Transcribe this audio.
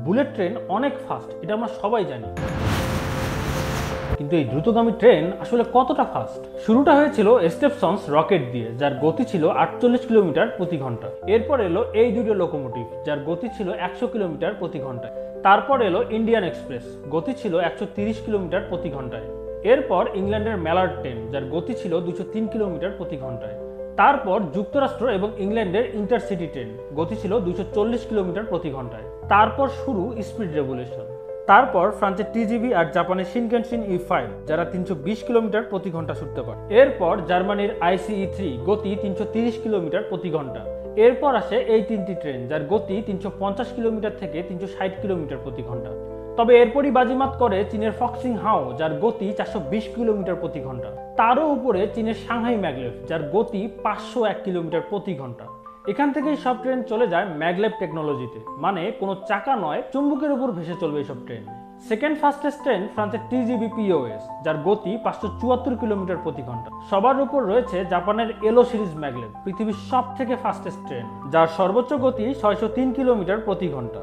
Bullet train অনেক fast, এটা আমরা সবাই জানি। কিন্তু এই দ্রুতগামী ট্রেন আসলে কতটা ফাস্ট? শুরুটা হয়েছিল স্টেপসন্স রকেট দিয়ে, যার গতি ছিল 48 কিলোমিটার প্রতি ঘন্টা। এরপর এলো এই দুটো লোকোমোটিভ, যার গতি ছিল 100 কিলোমিটার প্রতি ঘন্টায়। তারপর এলো ইন্ডিয়ান এক্সপ্রেস, গতি ছিল 130 কিলোমিটার প্রতি ঘন্টায়। এরপর ইংল্যান্ডের ম্যালার্ড ট্রেন, যার গতি ছিল 203 কিলোমিটার প্রতি ঘন্টায়। তারপর যুক্তরাষ্ট্র এবং ইংল্যান্ডের ইন্টারসিটি ট্রেন, গতি ছিল 240 কিলোমিটার প্রতি ঘন্টায়। তারপর শুরু স্পিড রেভলিউশন। তারপর ফ্রান্সের টিজিভি আর জাপানের শিনকানসেন E5, যারা 320 কিলোমিটার প্রতি ঘন্টা ছুটতে পারে। এরপর জার্মানির ICE3, গতি 330 কিলোমিটার প্রতি ঘন্টা। এরপর আসে এই তিনটি ট্রেন, যার গতি 350 কিলোমিটার থেকে 360 কিলোমিটার প্রতি ঘন্টা। তবে এরপরই বাজিমাত করে চীনের ফক্সিং হাও, যার গতি 420 কিলোমিটার প্রতি ঘন্টা। তারও উপরে চীনের সাংহাই ম্যাগলেভ, যার গতি 501 কিলোমিটার প্রতি ঘন্টা। এখান থেকেই সব ট্রেন চলে যায় ম্যাগলেভ টেকনোলজিতে, মানে কোনো চাকা নয়, চুম্বকের উপর ভেসে চলবে এইসব ট্রেন। সেকেন্ড ফাস্টেস্ট ট্রেন ফ্রান্সের TGV POS, যার গতি 574 কিলোমিটার প্রতি ঘন্টা। সবার উপর রয়েছে জাপানের এলো সিরিজ ম্যাগলেভ, পৃথিবীর সব থেকে ফাস্টেস্ট ট্রেন, যার সর্বোচ্চ গতি 603 কিলোমিটার প্রতি ঘন্টা।